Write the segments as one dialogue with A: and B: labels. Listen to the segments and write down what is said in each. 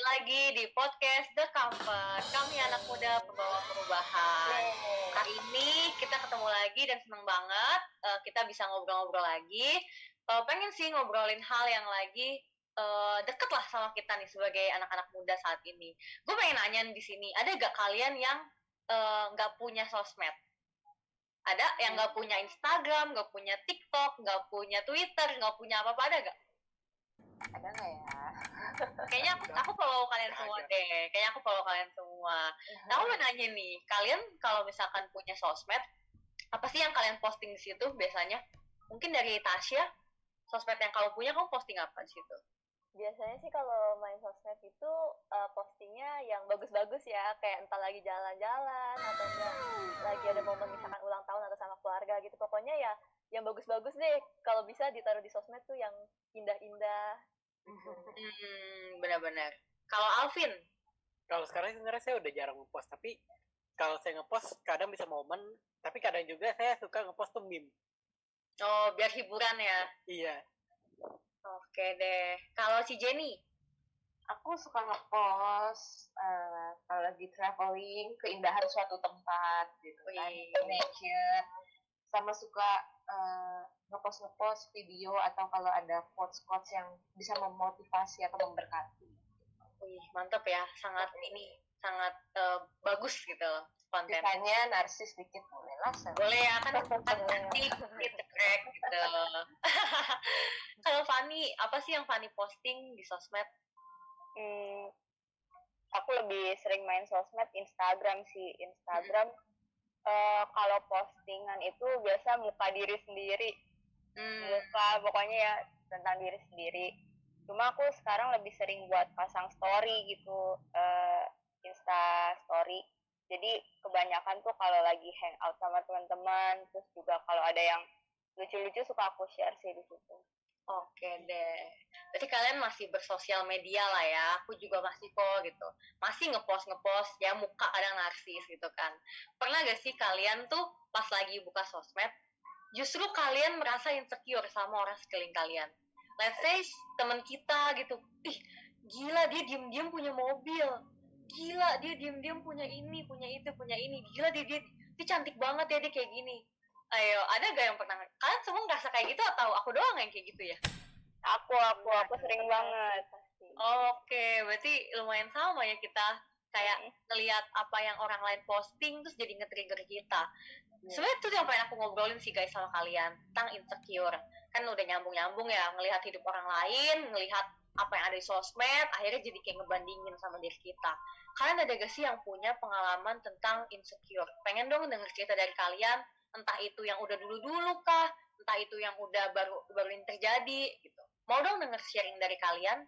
A: lagi di podcast The Comfort. Kami anak muda pembawa perubahan. Hari ini kita ketemu lagi dan seneng banget kita bisa ngobrol-ngobrol lagi. Pengen sih ngobrolin hal yang lagi deket lah sama kita nih sebagai anak-anak muda saat ini. Gue pengen nanya di sini, ada gak kalian yang nggak punya sosmed? Ada yang nggak punya Instagram, nggak punya TikTok, nggak punya Twitter, nggak punya apa-apa, ada gak?
B: Ada nggak ya?
A: Kayaknya aku follow kalian semua deh. Kayaknya aku follow kalian semua. Nah, aku mau nanya nih, kalian kalau misalkan punya sosmed, apa sih yang kalian posting di situ biasanya? Mungkin dari Tasya, sosmed yang kamu punya, kamu posting apa di situ?
B: Biasanya sih kalau main sosmed itu postingnya yang bagus-bagus ya, kayak entah lagi jalan-jalan atau enggak lagi ada momen misalkan ulang tahun atau sama keluarga gitu. Pokoknya ya yang bagus-bagus deh. Kalau bisa ditaruh di sosmed tuh yang indah-indah.
A: Benar-benar. Kalau Alvin?
C: Kalau sekarang sebenarnya saya udah jarang ngepost, tapi kalau saya ngepost kadang bisa momen, tapi kadang juga saya suka ngepost tuh meme.
A: Oh, biar hiburan ya?
C: Iya.
A: Oke deh. Kalau si Jenny?
D: Aku suka ngepost kalau lagi traveling, keindahan suatu tempat gitu kan, nature. Sama suka ngepost video atau kalau ada quotes-quotes yang bisa memotivasi atau memberkati.
A: Wih, mantap ya. Sangat bagus gitu konten.
D: Ceritanya narsis dikit boleh lah.
A: Boleh ya, kan dikit gitu. Kalau Fanny, apa sih yang Fanny posting di sosmed?
B: Aku lebih sering main sosmed Instagram sih. Instagram kalau postingan itu biasa muka diri sendiri. Muka pokoknya ya tentang diri sendiri. Cuma aku sekarang lebih sering buat pasang story gitu, Insta story. Jadi kebanyakan tuh kalau lagi hangout sama teman-teman, terus juga kalau ada yang lucu-lucu suka aku share sih di situ.
A: Oke deh. Berarti kalian masih bersosial media lah ya. Aku juga masih kok gitu. Masih ngepost ya, muka kadang narsis gitu kan. Pernah gak sih kalian tuh pas lagi buka sosmed, justru kalian merasa insecure sama orang sekeliling kalian? Let's say teman kita gitu, ih gila dia diem-diem punya mobil, gila dia diem-diem punya ini, punya itu, punya ini, gila dia cantik banget ya dia kayak gini. Ayo, ada gak yang pernah? Kalian semua ngerasa kayak gitu atau aku doang yang kayak gitu ya?
B: Aku sering banget pasti.
A: Oke, berarti lumayan sama ya kita kayak ngelihat apa yang orang lain posting terus jadi nge-trigger kita. Sebenarnya itu yang pengen aku ngobrolin sih guys sama kalian tentang insecure. Kan udah nyambung-nyambung ya, ngelihat hidup orang lain, ngelihat apa yang ada di sosmed, akhirnya jadi kayak ngebandingin sama diri kita. Kalian ada gak sih yang punya pengalaman tentang insecure? Pengen dong denger cerita dari kalian, entah itu yang udah dulu-dulu kah, entah itu yang udah baru ini terjadi gitu. Mau dong denger sharing dari kalian?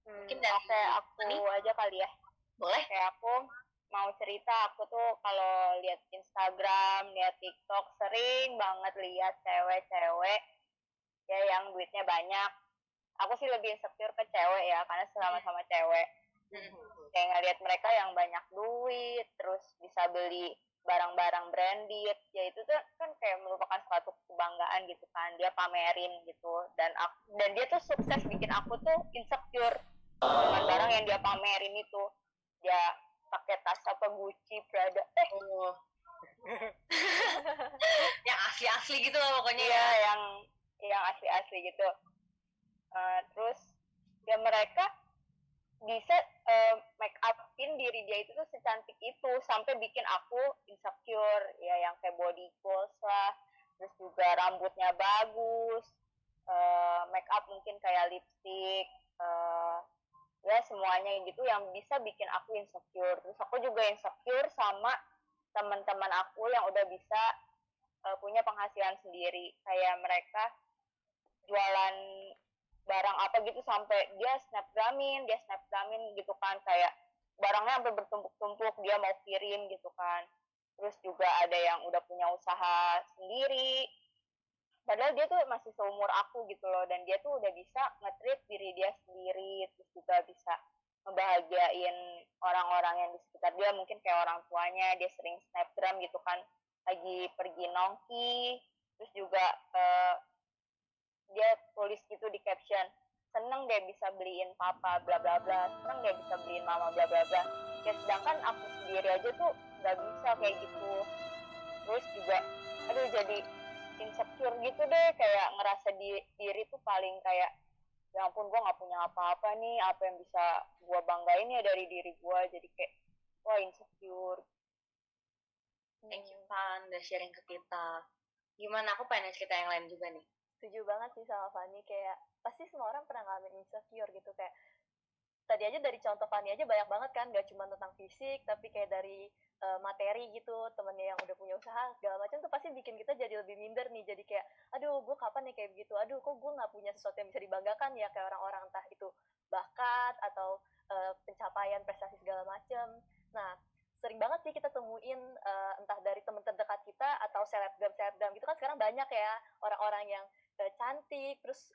A: Mungkin dari
B: aku aja kali ya.
A: Boleh.
B: Kayak aku mau cerita, aku tuh kalau lihat Instagram, lihat TikTok sering banget lihat cewek-cewek ya yang duitnya banyak. Aku sih lebih insecure ke cewek ya, karena sama-sama cewek. Kayak ngeliat mereka yang banyak duit, terus bisa beli barang-barang branded, ya itu tuh kan kayak merupakan suatu kebanggaan gitu kan, dia pamerin gitu, dan dia tuh sukses bikin aku tuh insecure dengan barang yang dia pamerin itu. Dia pakai tas apa Gucci, Prada,
A: yang asli-asli gitu lah pokoknya
B: ya. Yang asli-asli gitu. Terus ya mereka bisa make upin diri dia itu tuh secantik itu sampai bikin aku insecure ya, yang kayak body goals lah, terus juga rambutnya bagus, make up mungkin kayak lipstick, ya semuanya gitu yang bisa bikin aku insecure. Terus aku juga insecure sama teman-teman aku yang udah bisa punya penghasilan sendiri, kayak mereka jualan barang apa gitu sampai dia snapgramin gitu kan, kayak barangnya sampai bertumpuk-tumpuk dia mau kirim gitu kan. Terus juga ada yang udah punya usaha sendiri, padahal dia tuh masih seumur aku gitu loh, dan dia tuh udah bisa nge-treat diri dia sendiri, terus juga bisa ngebahagiain orang-orang yang di sekitar dia, mungkin kayak orang tuanya. Dia sering snapgram gitu kan lagi pergi nongki, terus juga dia tulis gitu di caption, seneng deh bisa beliin papa bla bla bla, seneng deh bisa beliin mama bla bla bla. Ya sedangkan aku sendiri aja tuh nggak bisa kayak gitu. Terus juga aduh jadi insecure gitu deh, kayak ngerasa diri tuh paling kayak ya ampun gue nggak punya apa-apa nih, apa yang bisa gue banggain ya dari diri gue, jadi kayak wah insecure.
A: Thank you Fan udah sharing ke kita. Gimana, aku pengen cerita yang lain juga nih.
E: Setuju banget sih sama Fanny, kayak pasti semua orang pernah ngalamin insecure gitu. Kayak tadi aja dari contoh Fanny aja banyak banget kan, gak cuma tentang fisik tapi kayak dari materi gitu, temennya yang udah punya usaha segala macam tuh pasti bikin kita jadi lebih minder nih, jadi kayak aduh gue kapan nih kayak begitu, aduh kok gue nggak punya sesuatu yang bisa dibanggakan ya kayak orang-orang, entah itu bakat atau pencapaian prestasi segala macam. Nah sering banget sih kita temuin entah dari teman terdekat kita atau selebgram gitu kan, sekarang banyak ya orang-orang yang cantik, terus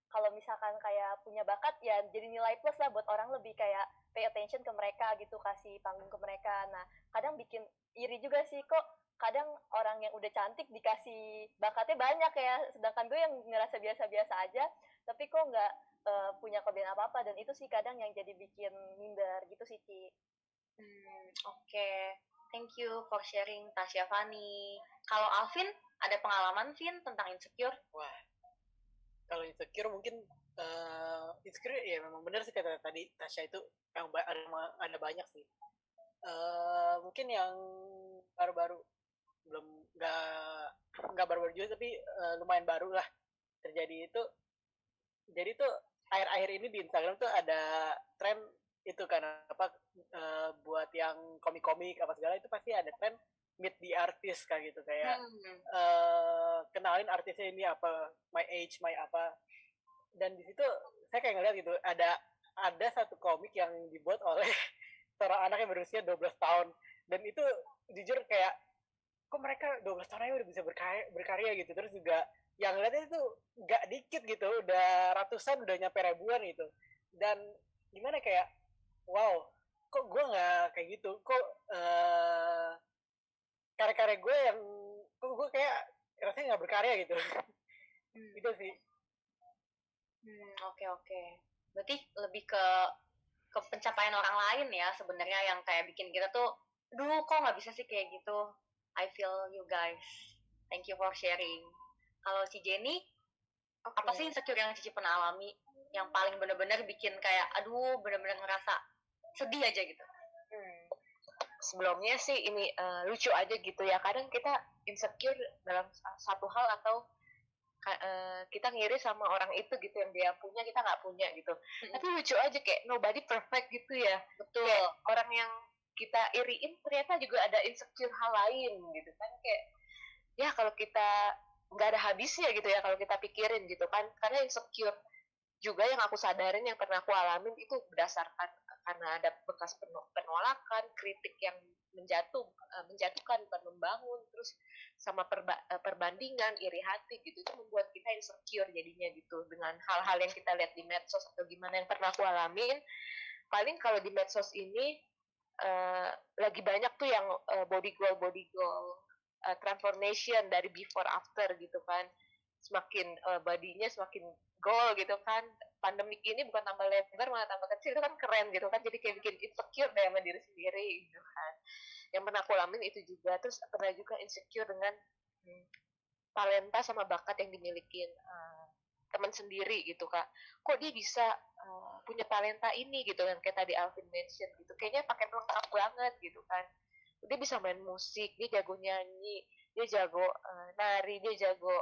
E: kalau misalkan kayak punya bakat ya jadi nilai plus lah buat orang, lebih kayak pay attention ke mereka gitu, kasih panggung ke mereka. Nah kadang bikin iri juga sih, kok kadang orang yang udah cantik dikasih bakatnya banyak ya, sedangkan gue yang ngerasa biasa-biasa aja tapi kok nggak punya kelebihan apa-apa, dan itu sih kadang yang jadi bikin minder gitu sih Ci.
A: Oke. Thank you for sharing Tasya Fani. Kalau Alvin, ada pengalaman Vin tentang insecure?
C: Wah, kalau insecure mungkin insecure ya memang benar sih kata tadi Tasya itu, yang ada banyak sih. Mungkin yang baru-baru, belum nggak baru-baru juga tapi lumayan baru lah terjadi itu. Jadi tuh akhir-akhir ini di Instagram tuh ada tren itu kan apa, buat yang komik-komik apa segala itu pasti ada tren meet the artist kayak gitu, kayak kenalin artisnya ini apa, my age my apa. Dan di situ saya kayak ngeliat gitu ada satu komik yang dibuat oleh seorang anak yang berusia 12 tahun, dan itu jujur kayak kok mereka 12 tahun aja udah bisa berkarya gitu. Terus juga yang ngeliatnya itu nggak dikit gitu, udah ratusan, udah nyampe ribuan gitu. Dan gimana kayak wow, kok gue nggak kayak gitu, kok karya-karya gue yang kok gue kayak rasanya nggak berkarya gitu. Itu sih.
A: Oke. Berarti lebih ke pencapaian orang lain ya sebenarnya yang kayak bikin kita tuh, duh kok nggak bisa sih kayak gitu. I feel you guys. Thank you for sharing. Kalau si Jenny, apa sih insecure yang Cici pernah alami yang paling bener-bener bikin kayak aduh bener-bener ngerasa sedih aja gitu?
D: Sebelumnya sih ini lucu aja gitu ya, kadang kita insecure dalam satu hal atau kita ngiri sama orang itu gitu, yang dia punya kita nggak punya gitu. Tapi lucu aja kayak nobody perfect gitu ya.
A: Betul.
D: Kayak orang yang kita iriin ternyata juga ada insecure hal lain gitu kan, kayak ya kalau kita nggak ada habisnya gitu ya kalau kita pikirin gitu kan. Karena insecure juga yang aku sadarin, yang pernah aku alamin itu berdasarkan karena ada bekas penolakan, kritik yang menjatuhkan bukan membangun, terus sama perbandingan, iri hati gitu, itu membuat kita insecure jadinya gitu dengan hal-hal yang kita lihat di medsos atau gimana yang pernah aku alamin. Paling kalau di medsos ini lagi banyak tuh yang body goal transformation dari before after gitu kan, semakin bodinya semakin goal gitu kan. Pandemik ini bukan tambah lebar malah tambah kecil, itu kan keren gitu kan, jadi kayak bikin insecure deh sama diri sendiri gitu kan. Yang pernah aku alamin itu juga. Terus pernah juga insecure dengan talenta sama bakat yang dimiliki teman sendiri gitu kak, kok dia bisa punya talenta ini gitu, yang kayak tadi Alvin mention gitu, kayaknya pakai lengkap banget gitu kan. Dia bisa main musik, dia jago nyanyi, dia jago nari, dia jago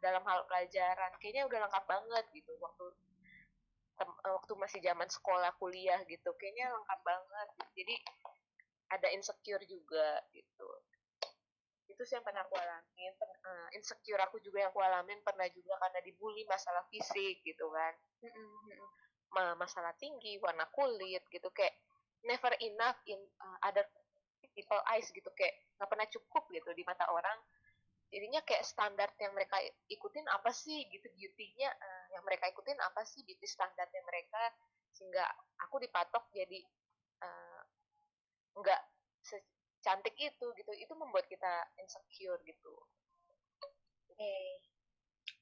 D: dalam hal pelajaran, kayaknya udah lengkap banget gitu waktu masih zaman sekolah kuliah gitu, kayaknya lengkap banget gitu. Jadi ada insecure juga gitu. Itu sih yang pernah aku alamin. Insecure aku juga yang aku alamin pernah juga karena dibully masalah fisik gitu kan, masalah tinggi, warna kulit gitu, kayak never enough in other people eyes gitu, kayak nggak pernah cukup gitu di mata orang. Jadinya kayak standar yang mereka ikutin apa sih gitu, beauty-nya yang mereka ikutin apa sih beauty standarnya mereka, sehingga aku dipatok jadi nggak secantik itu gitu. Itu membuat kita insecure gitu.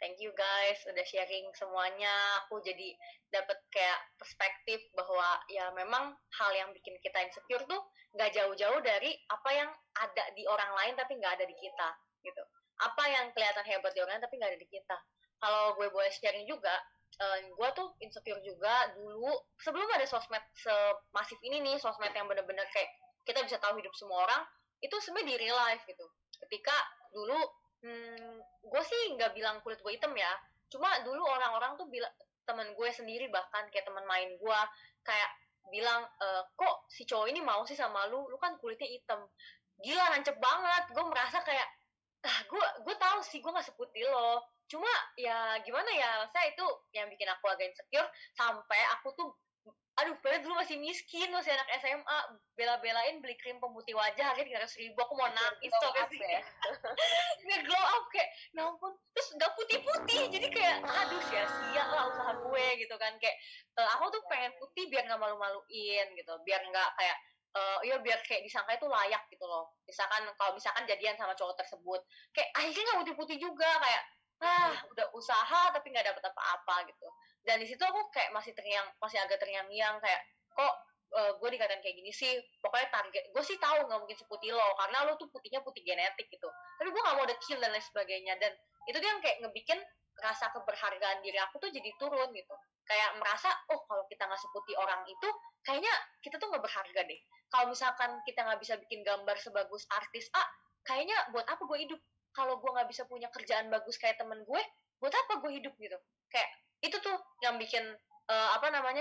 A: Thank you guys udah sharing semuanya. Aku jadi dapet kayak perspektif bahwa ya memang hal yang bikin kita insecure tuh nggak jauh-jauh dari apa yang ada di orang lain tapi nggak ada di kita gitu. Apa yang kelihatan hebat di orang lain tapi nggak ada di kita. Kalau gue boleh sharing juga, gue tuh insecure juga dulu sebelum ada sosmed semasif ini nih, sosmed yang bener-bener kayak kita bisa tahu hidup semua orang, itu sebenarnya di real life gitu. Ketika dulu gue sih nggak bilang kulit gue hitam ya, cuma dulu orang-orang tuh bilang, teman gue sendiri bahkan kayak teman main gue kayak bilang, kok si cowok ini mau sih sama lu kan kulitnya hitam. Gila, nancep banget. Gue merasa kayak gue tahu sih gue nggak seputih lo, cuma ya gimana ya, saya itu yang bikin aku agak insecure sampai aku tuh, aduh, padahal dulu masih miskin, masih anak SMA, bela-belain beli krim pemutih wajah harganya 300.000, aku mau nangis
D: Glow
A: tuh
D: up ya.
A: nggak glow up kayak ya ampun, terus nggak putih-putih, jadi kayak aduh sia-sia lah usaha gue gitu kan, kayak aku tuh pengen putih biar nggak malu-maluin gitu, biar nggak kayak ya biar kayak disangka itu layak gitu loh, misalkan kalau misalkan jadian sama cowok tersebut, kayak akhirnya nggak putih-putih juga, kayak udah usaha tapi nggak dapet apa-apa gitu. Dan di situ aku kayak masih agak terngiang-ngiang kayak kok gue dikatain kayak gini sih, pokoknya target gue sih tahu nggak mungkin seputih lo karena lo tuh putihnya putih genetik gitu, tapi gue nggak mau dekil dan lain sebagainya, dan itu dia yang kayak ngebikin rasa keberhargaan diri aku tuh jadi turun gitu, kayak merasa oh kalau kita nggak seputih orang itu kayaknya kita tuh nggak berharga deh, kalau misalkan kita nggak bisa bikin gambar sebagus artis A, kayaknya buat apa gue hidup, kalau gue nggak bisa punya kerjaan bagus kayak temen gue, buat apa gue hidup gitu, kayak itu tuh yang bikin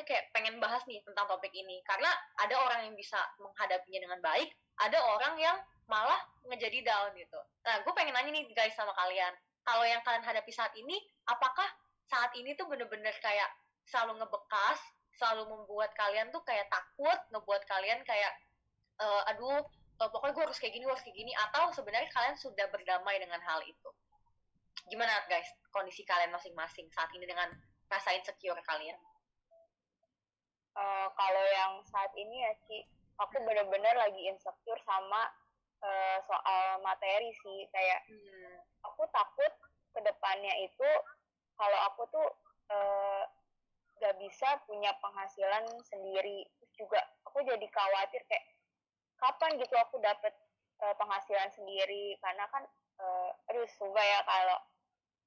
A: kayak pengen bahas nih tentang topik ini, karena ada orang yang bisa menghadapinya dengan baik, ada orang yang malah ngejadi down gitu. Nah, gue pengen nanya nih guys sama kalian, kalau yang kalian hadapi saat ini, apakah saat ini tuh bener-bener kayak selalu ngebekas, selalu membuat kalian tuh kayak takut, ngebuat kalian kayak aduh, pokoknya gue harus kayak gini, atau sebenarnya kalian sudah berdamai dengan hal itu? Gimana guys kondisi kalian masing-masing saat ini dengan rasa insecure kalian?
B: Kalau yang saat ini ya Ci, aku bener-bener lagi insecure sama soal materi sih, kayak aku takut kedepannya itu kalau aku tuh gak bisa punya penghasilan sendiri, terus juga aku jadi khawatir kayak kapan gitu aku dapet penghasilan sendiri, karena kan aduh sumpah ya, kalau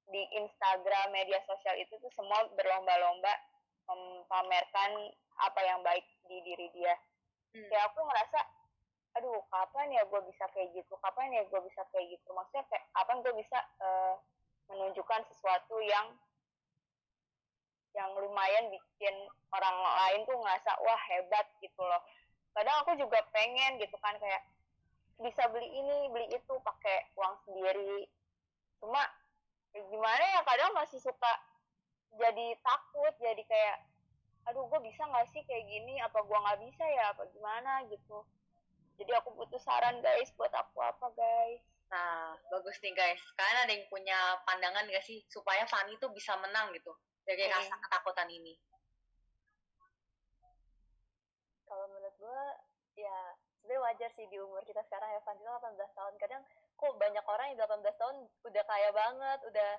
B: di Instagram media sosial itu tuh semua berlomba-lomba memamerkan apa yang baik di diri dia. Kayak aku ngerasa aduh kapan ya gue bisa kayak gitu, kapan ya gue bisa kayak gitu, maksudnya kayak kapan gue bisa menunjukkan sesuatu yang lumayan bikin orang lain tuh ngerasa wah hebat gitu loh. Kadang aku juga pengen gitu kan, kayak bisa beli ini beli itu pakai uang sendiri, cuma gimana ya, kadang masih suka jadi takut, jadi kayak aduh gue bisa nggak sih kayak gini, apa gue nggak bisa ya, apa gimana gitu. Jadi aku butuh saran guys, buat aku apa guys.
A: Nah, bagus nih guys, kalian ada yang punya pandangan gak sih supaya Fanny tuh bisa menang gitu dari rasa ketakutan ini?
E: Kalau menurut gue ya sebenarnya wajar sih di umur kita sekarang ya, Van, 18 tahun, kadang kok banyak orang yang 18 tahun udah kaya banget, udah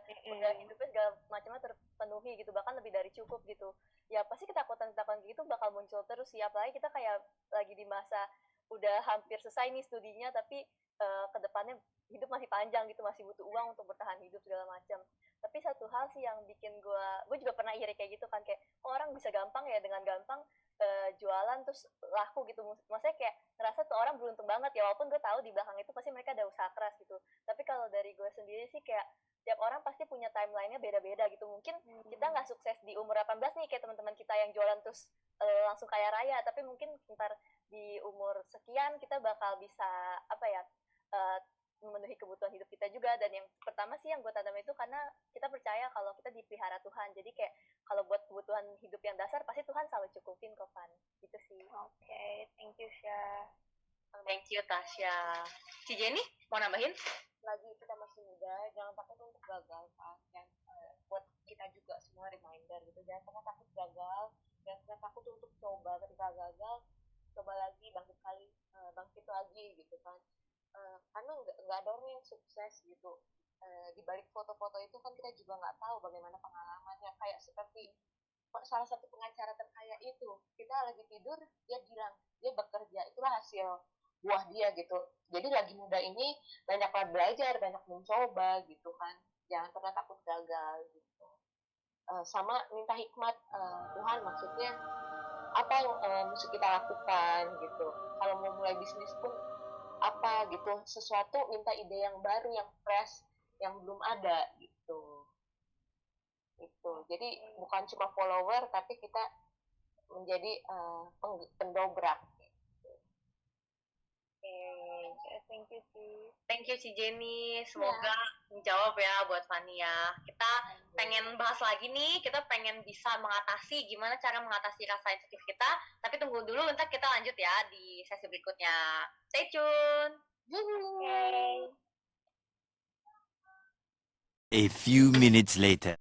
E: hidupnya segala macamnya terpenuhi gitu, bahkan lebih dari cukup gitu. Ya pasti ketakutan gitu bakal muncul terus sih, apalagi kita kayak lagi di masa udah hampir selesai nih studinya, tapi kedepannya hidup masih panjang gitu, masih butuh uang untuk bertahan hidup segala macam. Tapi satu hal sih yang bikin gue juga pernah iri kayak gitu kan, kayak orang bisa gampang ya, dengan gampang jualan terus laku gitu, maksudnya kayak ngerasa tuh orang beruntung banget ya, walaupun gue tahu di belakang itu pasti mereka ada usaha keras gitu. Tapi kalau dari gue sendiri sih kayak tiap orang pasti punya timelinenya beda-beda gitu, mungkin kita nggak sukses di umur 18 nih kayak teman-teman kita yang jualan terus langsung kaya raya, tapi mungkin ntar di umur sekian kita bakal bisa apa ya, memenuhi kebutuhan hidup kita juga. Dan yang pertama sih yang gue tanam itu karena kita percaya kalau kita dipelihara Tuhan, jadi kayak kalau buat kebutuhan hidup yang dasar pasti Tuhan selalu cukupin kok, Van. Gitu sih.
B: Oke, thank you Syah.
A: Thank you Tasya. Si Jenny mau nambahin?
D: Lagi kita masih muda, jangan takut untuk gagal kan, dan buat kita juga semua reminder gitu, jangan pernah takut gagal, jangan pernah takut untuk coba, ketika gagal coba lagi, bangkit lagi gitu kan. Karena nggak ada orang yang sukses gitu di balik foto-foto itu kan kita juga nggak tahu bagaimana pengalamannya. Kayak seperti salah satu pengacara terkaya itu, kita lagi tidur, dia bilang dia bekerja, itulah hasil buah dia gitu. Jadi lagi muda ini banyaklah belajar, banyak mencoba gitu kan, jangan pernah takut gagal gitu. Sama minta hikmat Tuhan, maksudnya apa yang mesti kita lakukan gitu. Kalau mau mulai bisnis pun apa gitu, sesuatu minta ide yang baru, yang fresh, yang belum ada gitu. Jadi bukan cuma follower, tapi kita menjadi pendobrak.
A: Thank you si Jenny, semoga menjawab ya buat Fanny ya. Kita pengen bahas lagi nih, kita pengen bisa mengatasi gimana cara mengatasi rasa insecure kita, tapi tunggu dulu, ntar kita lanjut ya di sesi berikutnya. Stay tune.
F: A few minutes later.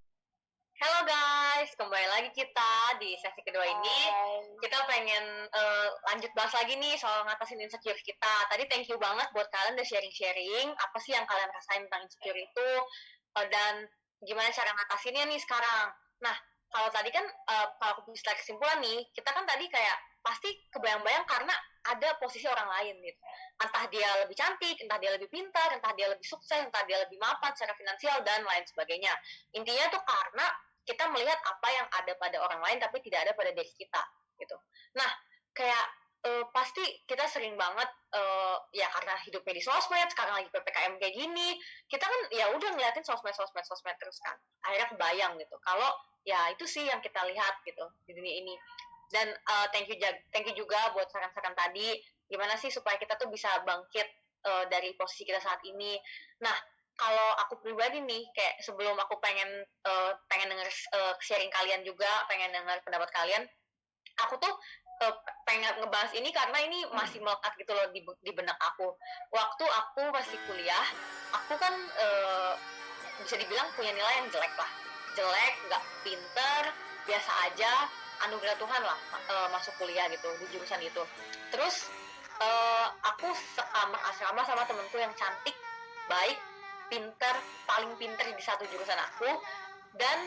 A: Halo guys, kembali lagi kita di sesi kedua ini. Kita pengen lanjut bahas lagi nih soal ngatasin insecure kita. Tadi thank you banget buat kalian udah sharing-sharing apa sih yang kalian rasain tentang insecure itu, dan gimana cara ngatasinnya nih sekarang. Nah, kalau tadi kan kalau aku bisa kesimpulan nih, kita kan tadi kayak pasti kebayang-bayang karena ada posisi orang lain gitu. Entah dia lebih cantik, entah dia lebih pintar, entah dia lebih sukses, entah dia lebih mapan secara finansial dan lain sebagainya. Intinya tuh karena kita melihat apa yang ada pada orang lain tapi tidak ada pada diri kita gitu. Nah, kayak pasti kita sering banget ya karena hidupnya di sosmed, sekarang lagi PPKM kayak gini, kita kan ya udah ngeliatin sosmed terus kan. Akhirnya kebayang gitu. Kalau ya itu sih yang kita lihat gitu di dunia ini. Dan thank you juga buat saran-saran tadi, gimana sih supaya kita tuh bisa bangkit dari posisi kita saat ini. Nah, kalau aku pribadi nih, kayak sebelum aku pengen denger sharing kalian juga, pengen denger pendapat kalian, aku tuh pengen ngebahas ini karena ini masih melekat gitu loh di benak aku. Waktu aku masih kuliah, aku kan bisa dibilang punya nilai yang jelek lah. Jelek, nggak pinter, biasa aja, anugerah Tuhan lah masuk kuliah gitu, di jurusan itu. Terus aku sekamar asrama sama temenku yang cantik, baik, pinter, paling pinter di satu jurusan aku, dan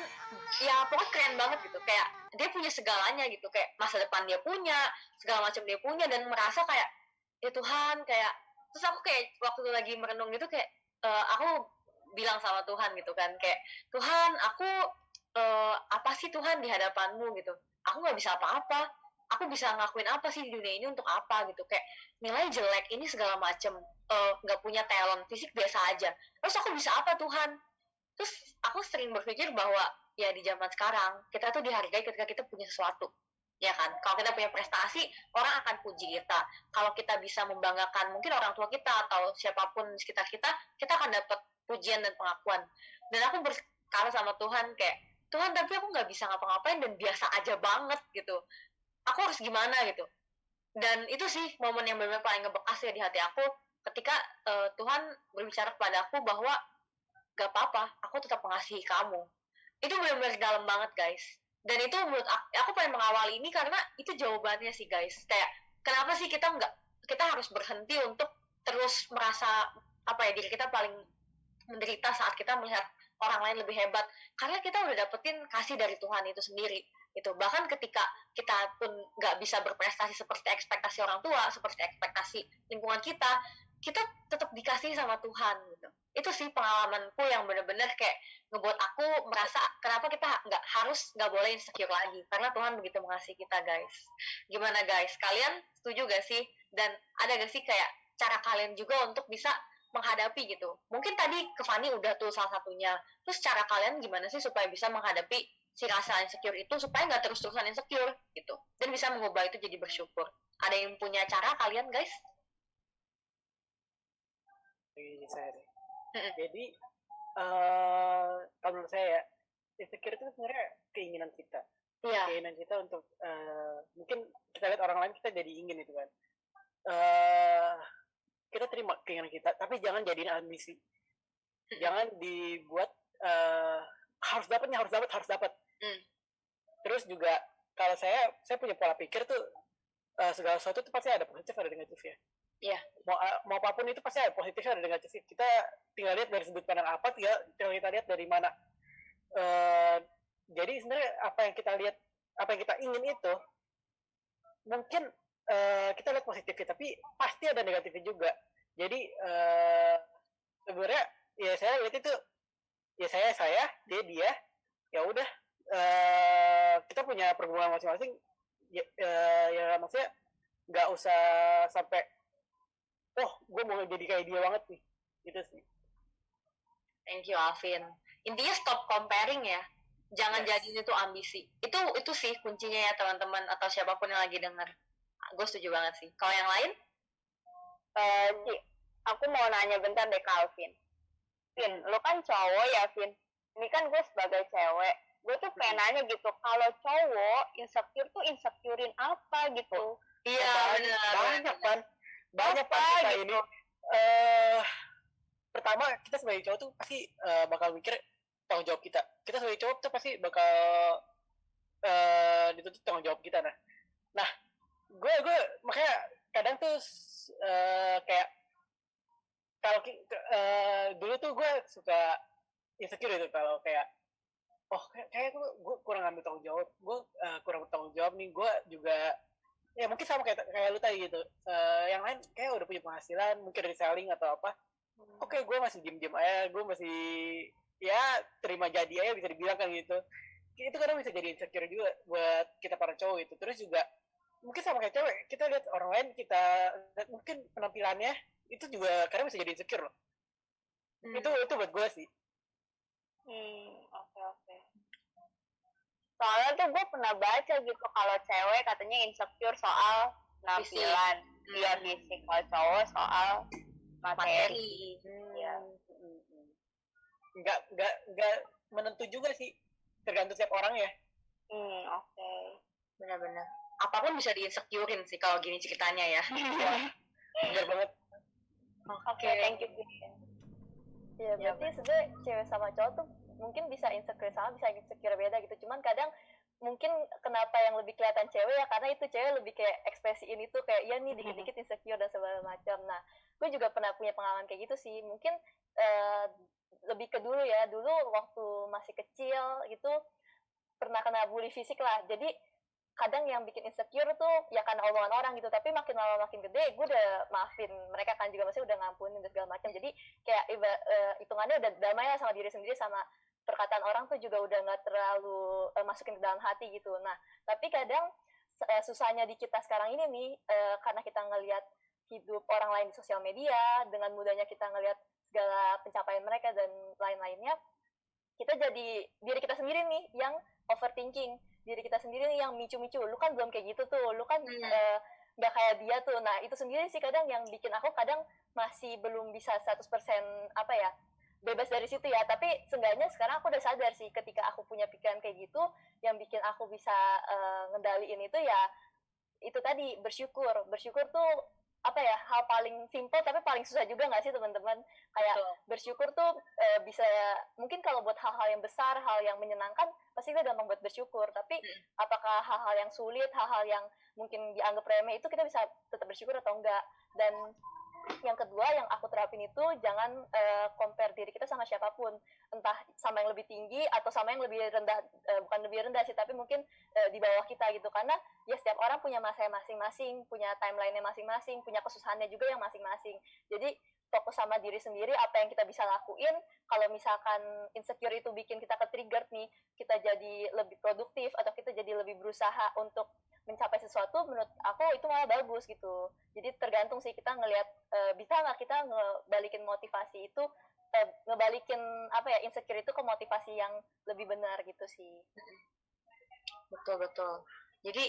A: ya pokoknya keren banget gitu, kayak dia punya segalanya gitu, kayak masa depan dia punya, segala macam dia punya, dan merasa kayak ya Tuhan, kayak terus aku kayak waktu lagi merenung gitu kayak aku bilang sama Tuhan gitu kan, kayak Tuhan, aku apa sih Tuhan di hadapanmu gitu, aku nggak bisa apa-apa, aku bisa ngelakuin apa sih di dunia ini untuk apa gitu, kayak nilai jelek ini segala macem, nggak punya talent, fisik biasa aja, terus aku bisa apa Tuhan? Terus aku sering berpikir bahwa ya di zaman sekarang kita tuh dihargai ketika kita punya sesuatu, ya kan? Kalau kita punya prestasi, orang akan puji kita. Kalau kita bisa membanggakan mungkin orang tua kita atau siapapun di sekitar kita, kita akan dapat pujian dan pengakuan. Dan aku berkata sama Tuhan kayak, Tuhan tapi aku nggak bisa ngapa-ngapain dan biasa aja banget gitu. Aku harus gimana gitu. Dan itu sih momen yang benar-benar paling ngebekas ya di hati aku ketika Tuhan berbicara kepada aku bahwa gak apa-apa, aku tetap mengasihi kamu. Itu benar-benar dalam banget guys. Dan itu menurut aku pengen mengawali ini karena itu jawabannya sih guys. Kayak kenapa sih kita harus berhenti untuk terus merasa apa ya, diri kita paling menderita saat kita melihat orang lain lebih hebat, karena kita udah dapetin kasih dari Tuhan itu sendiri gitu. Bahkan ketika kita pun nggak bisa berprestasi seperti ekspektasi orang tua, seperti ekspektasi lingkungan kita tetap dikasih sama Tuhan gitu. Itu sih pengalamanku yang benar-benar kayak ngebuat aku merasa kenapa kita nggak boleh insecure lagi, karena Tuhan begitu mengasihi kita guys. Gimana guys, kalian setuju gak sih? Dan ada gak sih kayak cara kalian juga untuk bisa menghadapi gitu? Mungkin tadi ke Fanny udah tuh salah satunya. Terus cara kalian gimana sih supaya bisa menghadapi si rasa insecure itu supaya nggak terus-terusan insecure gitu, dan bisa mengubah itu jadi bersyukur? Ada yang punya cara kalian guys?
C: Saya deh. Jadi kalau menurut saya ya, insecure itu sebenarnya keinginan kita.
A: Iya.
C: Keinginan kita untuk mungkin kita lihat orang lain kita jadi ingin itu kan. Kita terima keinginan kita, tapi jangan jadiin ambisi. Jangan dibuat harus dapat. Terus juga kalau saya punya pola pikir tuh segala sesuatu itu pasti ada positif ada negatif ya.
A: Iya.
C: Mau apapun itu pasti ada positifnya ada negatifnya. Kita tinggal lihat dari sudut pandang apa, tinggal kita lihat dari mana. Jadi sebenarnya apa yang kita ingin itu mungkin kita lihat positifnya, tapi pasti ada negatifnya juga. Jadi sebenarnya ya saya lihat itu ya saya dia ya udah kita punya pergumulan masing-masing ya maksudnya nggak usah sampai gue mau jadi kayak dia banget nih gitu sih.
A: Thank you Alvin. Intinya stop comparing ya. Jangan
C: Yes.
A: jadiin itu ambisi. Itu sih kuncinya ya teman-teman atau siapapun yang lagi denger. Gue setuju banget sih. Kalau yang lain?
B: Ci, aku mau nanya bentar deh ke Alvin. Vin, lu kan cowok ya, Vin. Ini kan gue sebagai cewek. Gue tuh pengen nanya gitu, kalau cowok insecure tuh insecurein apa gitu?
A: Iya benar.
C: Banyak kan
B: Apa
C: kita
B: gitu?
C: ini pertama kita sebagai cowok tuh pasti bakal mikir tanggung jawab kita sebagai cowok tuh pasti bakal dituntut tanggung jawab kita. Nah gue makanya kadang tuh kayak kalau dulu tuh gue suka insecure itu kalau kayak kayak gue kurang ambil tanggung jawab, gue kurang bertanggung jawab nih, gue juga ya mungkin sama kayak lu tadi gitu. Yang lain kayak udah punya penghasilan mungkin dari selling atau apa. Oke, gue masih diem aja, gue masih ya terima jadi aja bisa dibilang kan gitu. Itu kadang bisa jadi insecure juga buat kita para cowok gitu. Terus juga mungkin sama kayak cewek, kita lihat orang lain, kita lihat mungkin penampilannya itu juga kadang bisa jadi insecure loh. Itu buat gue sih.
B: Oke. Soalnya tuh gue pernah baca gitu kalau cewek katanya insecure soal penampilan, dia fisik, kalau cowok soal materi. Iya.
C: Nggak menentu juga sih, tergantung setiap orang ya.
B: Oke.
A: Benar-benar. Apapun bisa di-insecurein sih kalau gini ceritanya ya.
C: Benar banget.
B: Oke, thank you.
E: Ya berarti sebenarnya cewek sama cowok tuh mungkin bisa insecure sama, bisa insecure beda gitu. Cuman kadang mungkin kenapa yang lebih kelihatan cewek ya karena itu cewek lebih kayak ekspresiin itu kayak ya nih dikit-dikit insecure dan segala macam. Nah, gue juga pernah punya pengalaman kayak gitu sih. Mungkin lebih ke dulu ya. Dulu waktu masih kecil gitu pernah kena bully fisik lah. Jadi kadang yang bikin insecure tuh ya karena omongan orang gitu, tapi makin lama makin gede gue udah maafin mereka kan, juga masih udah ngampunin dan segala macam. Jadi kayak hitungannya udah damai lah sama diri sendiri, sama perkataan orang tuh juga udah nggak terlalu masukin ke dalam hati gitu. Nah tapi kadang susahnya di kita sekarang ini nih karena kita ngelihat hidup orang lain di sosial media, dengan mudahnya kita ngelihat segala pencapaian mereka dan lain-lainnya, kita jadi diri kita sendiri nih yang overthinking, diri kita sendiri nih yang micu-micu, lu kan belum kayak gitu tuh, lu kan nggak kayak dia tuh. Nah itu sendiri sih kadang yang bikin aku kadang masih belum bisa 100% apa ya bebas dari situ ya. Tapi seenggaknya sekarang aku udah sadar sih, ketika aku punya pikiran kayak gitu, yang bikin aku bisa ngendaliin itu ya itu tadi, bersyukur tuh apa ya, hal paling simple tapi paling susah juga nggak sih teman-teman? Kayak bersyukur tuh bisa mungkin kalau buat hal-hal yang besar, hal yang menyenangkan pasti kita gampang buat bersyukur, tapi apakah hal-hal yang sulit, hal-hal yang mungkin dianggap remeh itu kita bisa tetap bersyukur atau enggak? Dan yang kedua yang aku terapin itu jangan compare diri kita sama siapapun, entah sama yang lebih tinggi atau sama yang lebih rendah, bukan lebih rendah sih tapi mungkin di bawah kita gitu, karena ya setiap orang punya masa masing-masing, punya timeline-nya masing-masing, punya kesusahannya juga yang masing-masing. Jadi fokus sama diri sendiri, apa yang kita bisa lakuin. Kalau misalkan insecure itu bikin kita ke-trigger nih, kita jadi lebih produktif atau kita jadi lebih berusaha untuk mencapai sesuatu, menurut aku itu malah bagus gitu. Jadi tergantung sih kita ngelihat bisa nggak kita ngebalikin motivasi itu, ngebalikin apa ya, insecure itu ke motivasi yang lebih benar gitu sih.
A: Betul. Jadi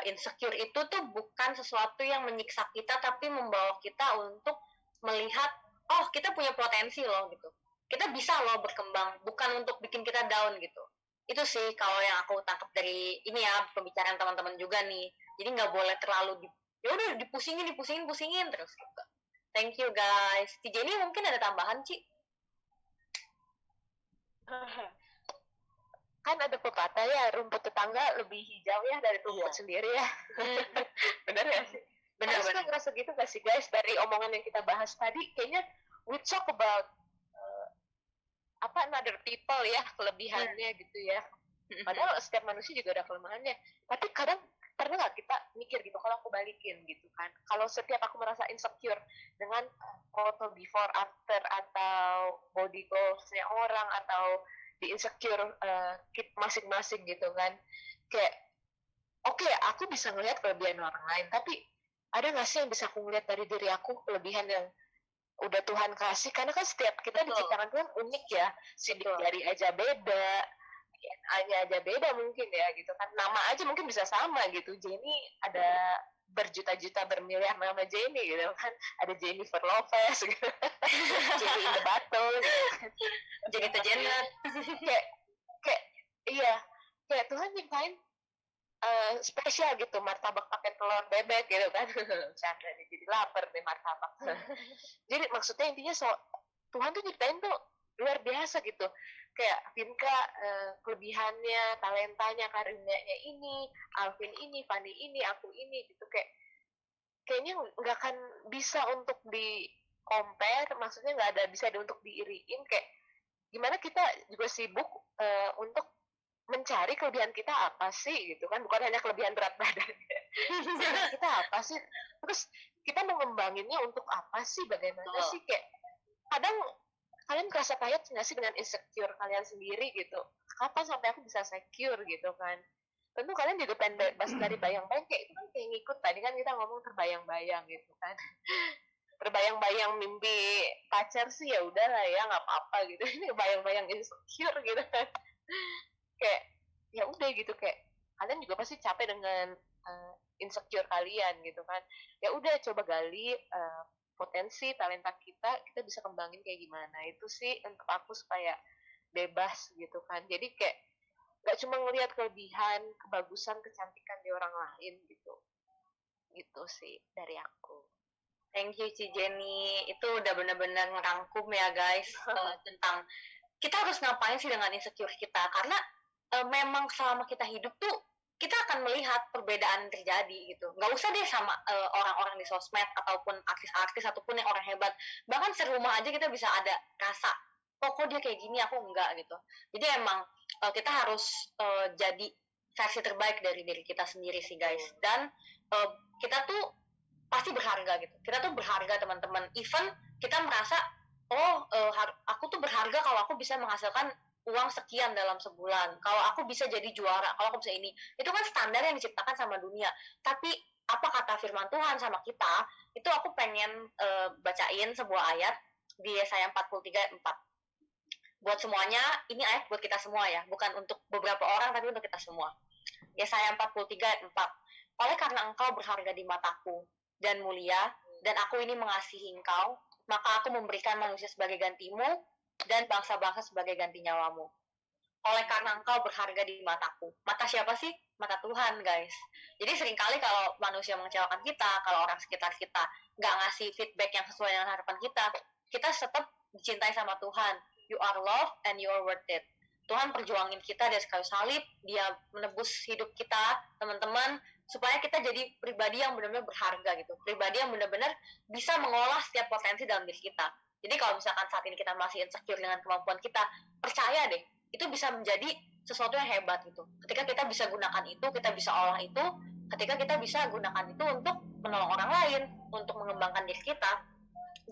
A: insecure itu tuh bukan sesuatu yang menyiksa kita, tapi membawa kita untuk melihat, oh kita punya potensi loh gitu. Kita bisa loh berkembang, bukan untuk bikin kita down gitu. Itu sih kalau yang aku tangkap dari ini ya, pembicaraan teman-teman juga nih. Jadi nggak boleh terlalu ya udah dipusingin terus gitu. Thank you guys. TJ ini mungkin ada tambahan, Ci?
D: Kan ada pepatah ya, rumput tetangga lebih hijau ya dari rumput sendiri ya. Benar ya sih? Kalian suka
A: Benar-benar.
D: ngerasa gitu gak sih guys, dari omongan yang kita bahas tadi, kayaknya we talk about another people ya, kelebihannya gitu ya. Padahal setiap manusia juga ada kelemahannya. Tapi kadang pernah nggak kita mikir gitu, kalau aku balikin gitu kan, kalau setiap aku merasa insecure dengan foto before after atau body goals-nya orang atau di insecure masing-masing gitu kan, kayak oke, aku bisa ngelihat kelebihan orang lain, tapi ada nggak sih yang bisa aku ngelihat dari diri aku, kelebihan yang udah Tuhan kasih? Karena kan setiap kita
A: Betul.
D: diciptakan Tuhan unik ya, sidik jari aja beda, hanya aja beda mungkin ya gitu kan, nama aja mungkin bisa sama gitu. Jenny ada berjuta-juta bermiliar nama Jenny gitu kan, ada Jennifer Lopez gitu. Jenny in the Battle gitu kan.
A: Jadi Janet.
D: kayak iya, kayak Tuhan nyiptain spesial gitu, martabak pakai telur bebek gitu kan. Chandra nih jadi lapar nih martabak. Jadi maksudnya intinya Tuhan tuh nyiptain tuh luar biasa gitu. Kayak Vinka kelebihannya, talentanya, karunia-nya ini, Alvin ini, Fanny ini, aku ini gitu, kayaknya nggak akan bisa untuk di compare, maksudnya nggak ada bisa untuk diiriin. Kayak gimana kita juga sibuk untuk mencari kelebihan kita apa sih gitu kan, bukan hanya kelebihan berat badan. Kelebihan kita apa sih, terus kita mau ngembanginnya untuk apa sih, bagaimana sih, kayak kadang kalian merasa kayak nggak sih dengan insecure kalian sendiri gitu, kapan sampai aku bisa secure gitu kan. Tentu kalian juga pengen bebas dari bayang-bayang, kayak itu kan kayak ngikut tadi kan kita ngomong terbayang-bayang gitu kan. Terbayang-bayang mimpi pacar sih ya udahlah ya, nggak apa-apa gitu. Ini bayang-bayang insecure gitu kan. Kayak ya udah gitu, kayak kalian juga pasti capek dengan insecure kalian gitu kan. Ya udah coba gali potensi talenta kita bisa kembangin kayak gimana. Itu sih untuk aku supaya bebas gitu kan. Jadi kayak gak cuma ngelihat kelebihan, kebagusan, kecantikan di orang lain gitu. Gitu sih dari aku.
A: Thank you Ci Jenny, itu udah benar-benar ngerangkum ya guys tentang kita harus ngapain sih dengan insecure kita, karena memang selama kita hidup tuh kita akan melihat perbedaan terjadi gitu. Nggak usah deh sama orang-orang di sosmed ataupun artis-artis ataupun yang orang hebat, bahkan serumah aja kita bisa ada rasa kok dia kayak gini aku enggak gitu. Jadi emang kita harus jadi versi terbaik dari diri kita sendiri sih guys, dan kita tuh pasti berharga gitu. Kita tuh berharga teman-teman. Even kita merasa aku tuh berharga kalau aku bisa menghasilkan uang sekian dalam sebulan, kalau aku bisa jadi juara, kalau aku bisa ini. Itu kan standar yang diciptakan sama dunia. Tapi apa kata firman Tuhan sama kita? Itu aku pengen bacain sebuah ayat di Yesaya 43 ayat 4. Buat semuanya, ini ayat buat kita semua ya, bukan untuk beberapa orang tapi untuk kita semua. Yesaya 43 ayat 4. Oleh karena engkau berharga di mataku dan mulia, dan aku ini mengasihi engkau, maka aku memberikan manusia sebagai gantimu dan bangsa-bangsa sebagai ganti nyawamu. Oleh karena engkau berharga di mataku. Mata siapa sih? Mata Tuhan, guys. Jadi seringkali kalau manusia mengecewakan kita, kalau orang sekitar kita nggak ngasih feedback yang sesuai dengan harapan kita tetap dicintai sama Tuhan. You are loved and you are worth it. Tuhan perjuangin kita dari kayu salib, dia menebus hidup kita, teman-teman, supaya kita jadi pribadi yang benar-benar berharga gitu. Pribadi yang benar-benar bisa mengolah setiap potensi dalam diri kita. Jadi kalau misalkan saat ini kita masih insecure dengan kemampuan kita, percaya deh, itu bisa menjadi sesuatu yang hebat gitu. Ketika kita bisa gunakan itu, kita bisa olah itu, ketika kita bisa gunakan itu untuk menolong orang lain, untuk mengembangkan diri kita.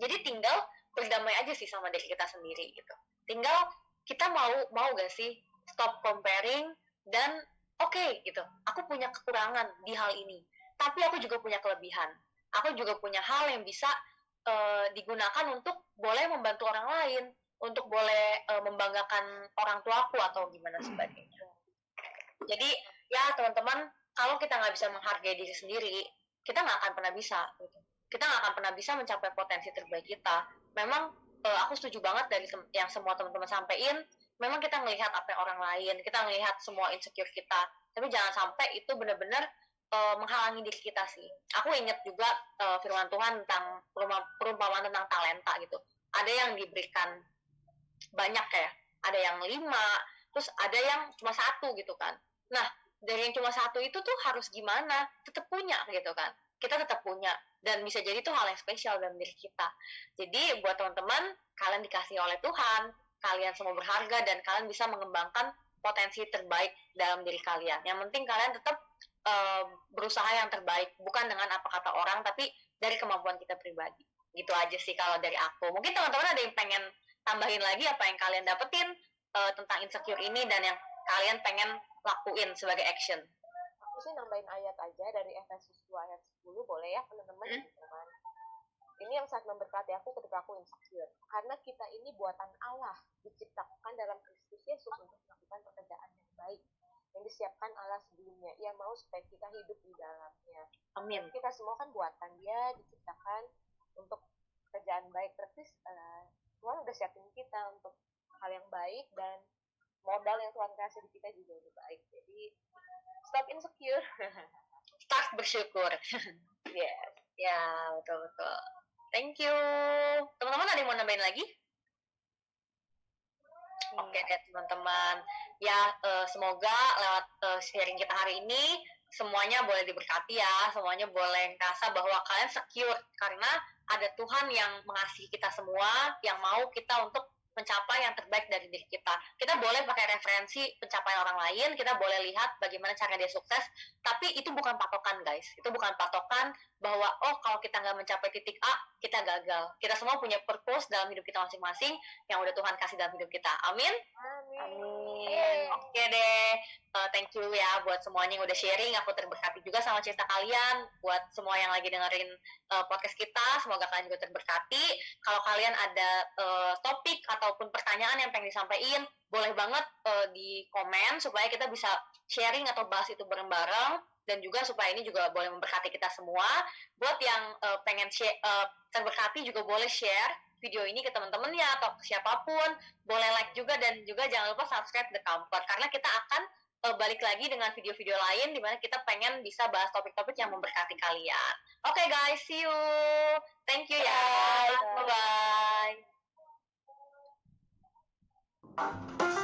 A: Jadi tinggal berdamai aja sih sama diri kita sendiri gitu. Tinggal kita mau gak sih stop comparing dan oke, gitu. Aku punya kekurangan di hal ini, tapi aku juga punya kelebihan. Aku juga punya hal yang bisa digunakan untuk boleh membantu orang lain, untuk boleh membanggakan orang tuaku atau gimana sebagainya. Jadi ya teman-teman, kalau kita nggak bisa menghargai diri sendiri, kita nggak akan pernah bisa. Gitu. Kita nggak akan pernah bisa mencapai potensi terbaik kita. Memang aku setuju banget dari yang semua teman-teman sampaikan. Memang kita melihat apa yang orang lain, kita melihat semua insecure kita, tapi jangan sampai itu benar-benar menghalangi diri kita sih. Aku ingat juga firman Tuhan tentang perumpamaan tentang talenta gitu. Ada yang diberikan banyak ya, ada yang 5, terus ada yang cuma 1 gitu kan. Nah, dari yang cuma 1 itu tuh harus gimana? Tetap punya gitu kan. kita tetap punya, dan bisa jadi itu hal yang spesial dalam diri kita. Jadi buat teman-teman, kalian dikasih oleh Tuhan, kalian semua berharga, dan kalian bisa mengembangkan potensi terbaik dalam diri kalian. Yang penting kalian tetap berusaha yang terbaik, bukan dengan apa kata orang, tapi dari kemampuan kita pribadi. Gitu aja sih kalau dari aku. Mungkin teman-teman ada yang pengen tambahin lagi apa yang kalian dapetin tentang insecure ini dan yang kalian pengen lakuin sebagai action.
D: Aku sih nambahin ayat aja dari Efesus 2 ayat 10, boleh ya teman-teman? Ini yang sangat memberkati aku ketika aku insecure. Karena kita ini buatan Allah, diciptakan dalam Kristus Yesus untuk melakukan pekerjaan yang baik yang disiapkan Allah sebelumnya. Ia mau supaya kita hidup di dalamnya.
A: Amin.
D: Kita semua kan buatan Dia, diciptakan untuk pekerjaan baik. Terus Tuhan udah siapin kita untuk hal yang baik, dan modal yang Tuhan kasih di kita juga udah baik. Jadi stop insecure.
A: Start bersyukur.
D: Yes.
A: Ya, betul-betul. Thank you. Teman-teman ada yang mau nambahin lagi? Oke deh teman-teman. Ya, semoga lewat sharing kita hari ini, semuanya boleh diberkati ya. Semuanya boleh ngerasa bahwa kalian secure. Karena ada Tuhan yang mengasihi kita semua, yang mau kita untuk mencapai yang terbaik dari diri kita. Kita boleh pakai referensi pencapaian orang lain, kita boleh lihat bagaimana cara dia sukses, tapi itu bukan patokan guys. Itu bukan patokan bahwa, oh kalau kita nggak mencapai titik A, kita gagal. Kita semua punya purpose dalam hidup kita masing-masing yang udah Tuhan kasih dalam hidup kita. Amin?
E: Amin.
A: Oke deh, thank you ya buat semuanya yang udah sharing. Aku terberkati juga sama cerita kalian. Buat semua yang lagi dengerin podcast kita, semoga kalian juga terberkati. Kalau kalian ada topik ataupun pertanyaan yang pengen disampaikan, boleh banget di komen supaya kita bisa sharing atau bahas itu bareng-bareng. Dan juga supaya ini juga boleh memberkati kita semua. Buat yang pengen terberkati juga boleh share video ini ke teman-temannya atau ke siapapun. Boleh like juga, dan juga jangan lupa subscribe The Comfort, karena kita akan balik lagi dengan video-video lain di mana kita pengen bisa bahas topik-topik yang memberkati kalian. Oke guys, see you. Thank you ya. Bye-bye.